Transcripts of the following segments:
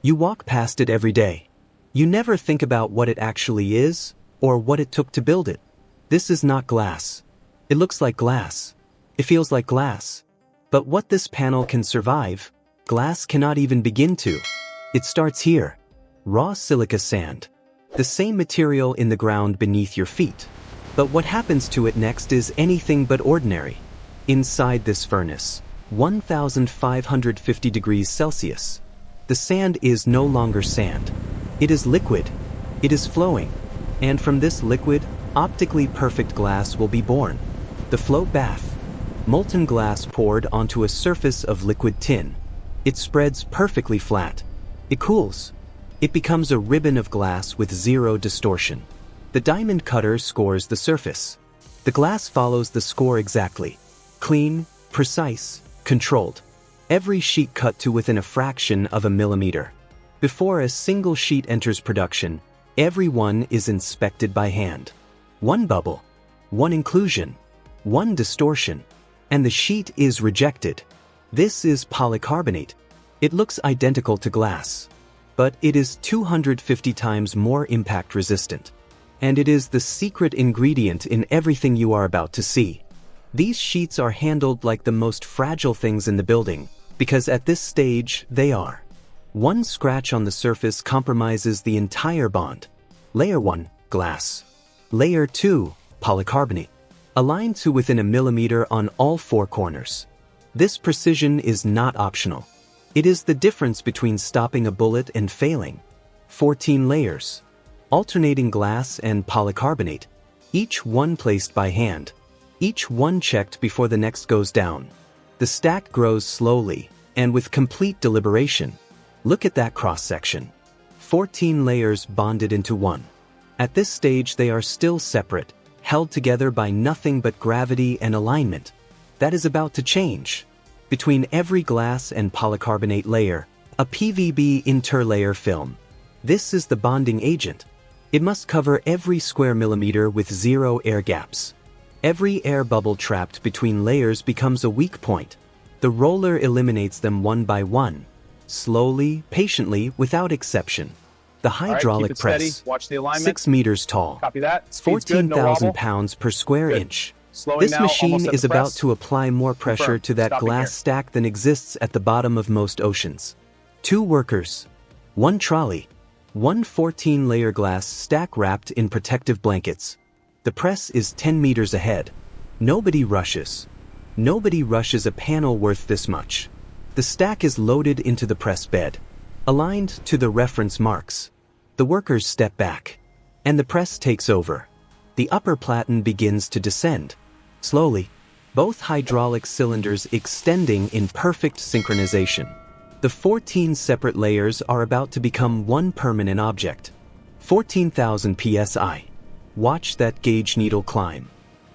You walk past it every day. You never think about what it actually is, or what it took to build it. This is not glass. It looks like glass. It feels like glass. But what this panel can survive, glass cannot even begin to. It starts here. Raw silica sand. The same material in the ground beneath your feet. But what happens to it next is anything but ordinary. Inside this furnace, 1,550 degrees Celsius, the sand is no longer sand. It is liquid. It is flowing. And from this liquid, optically perfect glass will be born. The float bath. Molten glass poured onto a surface of liquid tin. It spreads perfectly flat. It cools. It becomes a ribbon of glass with zero distortion. The diamond cutter scores the surface. The glass follows the score exactly. Clean, precise, controlled. Every sheet cut to within a fraction of a millimeter. Before a single sheet enters production, every one is inspected by hand. One bubble, one inclusion, one distortion, and the sheet is rejected. This is polycarbonate. It looks identical to glass, but it is 250 times more impact resistant. And it is the secret ingredient in everything you are about to see. These sheets are handled like the most fragile things in the building, because at this stage, they are. One scratch on the surface compromises the entire bond. Layer 1, glass. Layer 2, polycarbonate. Aligned to within a millimeter on all four corners. This precision is not optional. It is the difference between stopping a bullet and failing. 14 layers. Alternating glass and polycarbonate. Each one placed by hand. Each one checked before the next goes down. The stack grows slowly, and with complete deliberation. Look at that cross-section. 14 layers bonded into one. At this stage they are still separate, held together by nothing but gravity and alignment. That is about to change. Between every glass and polycarbonate layer, a PVB interlayer film. This is the bonding agent. It must cover every square millimeter with zero air gaps. Every air bubble trapped between layers becomes a weak point. The roller eliminates them one by one, slowly, patiently, without exception. The hydraulic press, watch the alignment. 6 meters tall, Copy that. 14,000 pounds per square inch. This machine is about to apply more pressure to that glass stack than exists at the bottom of most oceans. 2 workers, 1 trolley, 1 14-layer glass stack wrapped in protective blankets. The press is 10 meters ahead. Nobody rushes. Nobody rushes a panel worth this much. The stack is loaded into the press bed, aligned to the reference marks. The workers step back, and the press takes over. The upper platen begins to descend. Slowly, both hydraulic cylinders extending in perfect synchronization. The 14 separate layers are about to become one permanent object. 14,000 psi. Watch that gauge needle climb.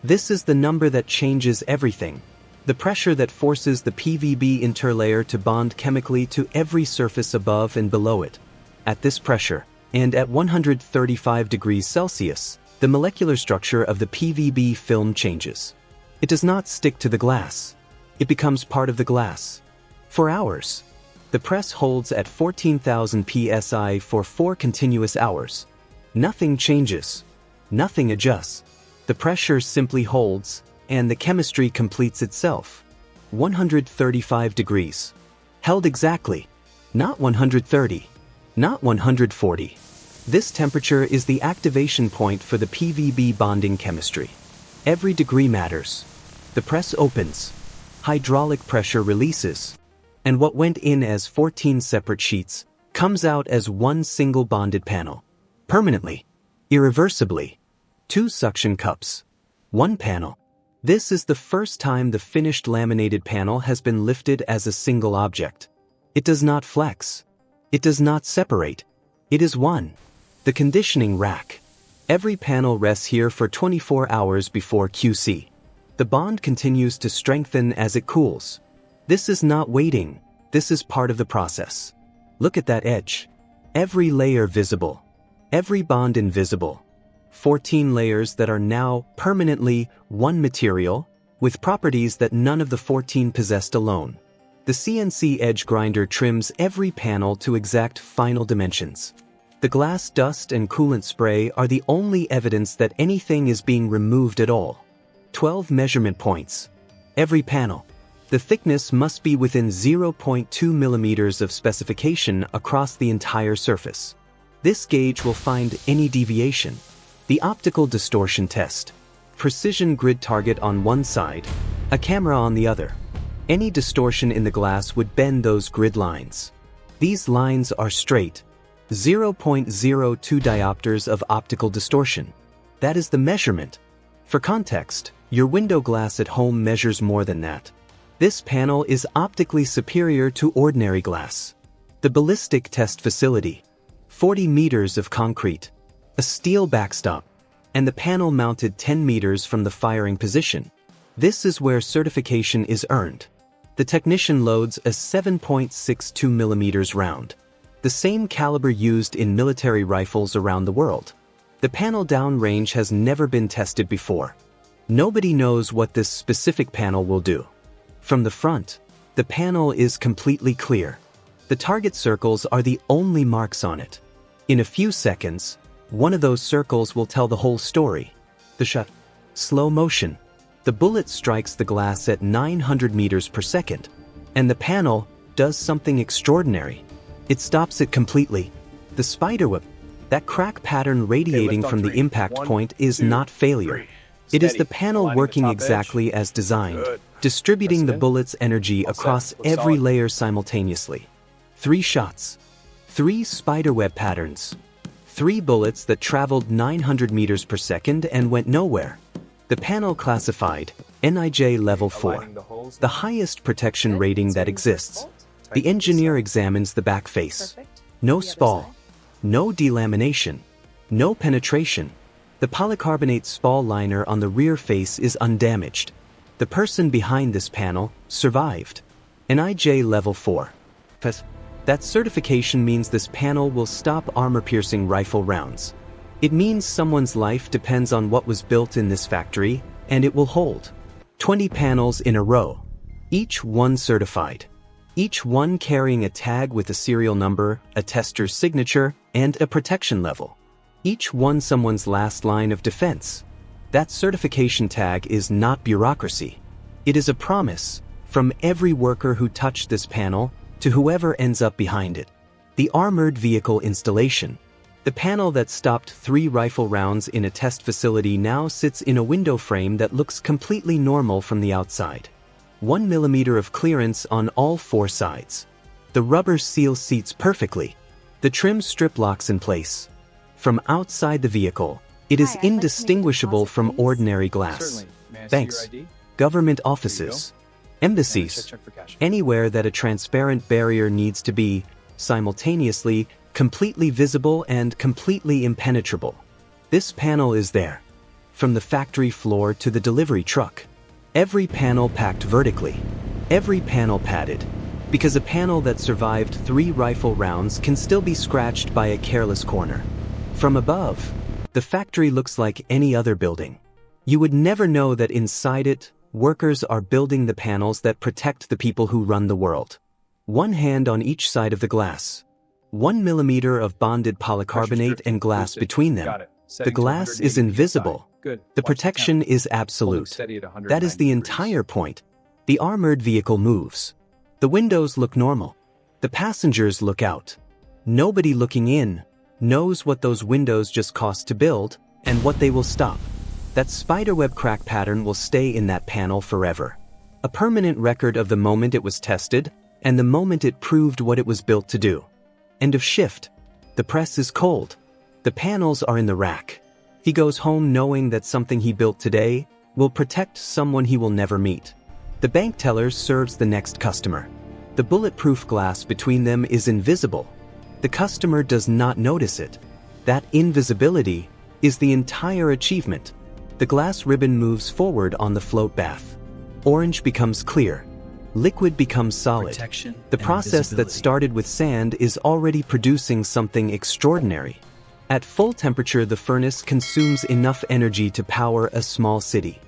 This is the number that changes everything. The pressure that forces the PVB interlayer to bond chemically to every surface above and below it. At this pressure, and at 135 degrees Celsius, the molecular structure of the PVB film changes. It does not stick to the glass. It becomes part of the glass. For hours. The press holds at 14,000 psi for 4 continuous hours. Nothing changes. Nothing adjusts. The pressure simply holds, and the chemistry completes itself. 135 degrees. Held exactly. Not 130. Not 140. This temperature is the activation point for the PVB bonding chemistry. Every degree matters. The press opens. Hydraulic pressure releases. And what went in as 14 separate sheets comes out as one single bonded panel. Permanently. Irreversibly. 2 suction cups. 1 panel. This is the first time the finished laminated panel has been lifted as a single object. It does not flex. It does not separate. It is one. The conditioning rack. Every panel rests here for 24 hours before QC. The bond continues to strengthen as it cools. This is not waiting. This is part of the process. Look at that edge. Every layer visible. Every bond invisible. 14 layers that are now permanently one material, with properties that none of the 14 possessed alone. The CNC edge grinder trims every panel to exact final dimensions. The glass dust and coolant spray are the only evidence that anything is being removed at all. 12 measurement points. Every panel. The thickness must be within 0.2 millimeters of specification across the entire surface. This gauge will find any deviation. The optical distortion test. Precision grid target on one side, a camera on the other. Any distortion in the glass would bend those grid lines. These lines are straight. 0.02 diopters of optical distortion. That is the measurement. For context, your window glass at home measures more than that. This panel is optically superior to ordinary glass. The ballistic test facility. 40 meters of concrete. A steel backstop. And the panel mounted 10 meters from the firing position. This is where certification is earned. The technician loads a 7.62 millimeters round. The same caliber used in military rifles around the world. The panel downrange has never been tested before. Nobody knows what this specific panel will do. From the front, the panel is completely clear. The target circles are the only marks on it. In a few seconds, one of those circles will tell the whole story. The shot. Slow motion. The bullet strikes the glass at 900 meters per second, and the panel does something extraordinary. It stops it completely. The spiderweb, that crack pattern radiating from the impact point, is not failure. It is the panel working exactly as designed, distributing the bullet's energy across every layer simultaneously. 3 shots. 3 spiderweb patterns. 3 bullets that traveled 900 meters per second and went nowhere. The panel classified NIJ Level 4, the highest protection rating that exists. The engineer examines the back face. No spall. No delamination. No penetration. The polycarbonate spall liner on the rear face is undamaged. The person behind this panel survived. NIJ Level 4. That certification means this panel will stop armor-piercing rifle rounds. It means someone's life depends on what was built in this factory, and it will hold. 20 panels in a row. Each one certified. Each one carrying a tag with a serial number, a tester's signature, and a protection level. Each one someone's last line of defense. That certification tag is not bureaucracy. It is a promise from every worker who touched this panel to whoever ends up behind it. The armored vehicle installation. The panel that stopped 3 rifle rounds in a test facility now sits in a window frame that looks completely normal from the outside. 1 millimeter of clearance on all 4 sides. The rubber seal seats perfectly. The trim strip locks in place. From outside the vehicle, it is indistinguishable from ordinary glass. Banks, government offices, embassies, anywhere that a transparent barrier needs to be, simultaneously, completely visible and completely impenetrable. This panel is there. From the factory floor to the delivery truck. Every panel packed vertically. Every panel padded. Because a panel that survived 3 rifle rounds can still be scratched by a careless corner. From above, the factory looks like any other building. You would never know that inside it, workers are building the panels that protect the people who run the world. 1 hand on each side of the glass. 1 millimeter of bonded polycarbonate and glass between them. The glass is invisible. The protection is absolute. That is the entire point. The armored vehicle moves. The windows look normal. The passengers look out. Nobody looking in knows what those windows just cost to build and what they will stop. That spiderweb crack pattern will stay in that panel forever. A permanent record of the moment it was tested and the moment it proved what it was built to do. End of shift. The press is cold. The panels are in the rack. He goes home knowing that something he built today will protect someone he will never meet. The bank teller serves the next customer. The bulletproof glass between them is invisible. The customer does not notice it. That invisibility is the entire achievement. The glass ribbon moves forward on the float bath. Orange becomes clear. Liquid becomes solid. The process that started with sand is already producing something extraordinary. At full temperature, the furnace consumes enough energy to power a small city.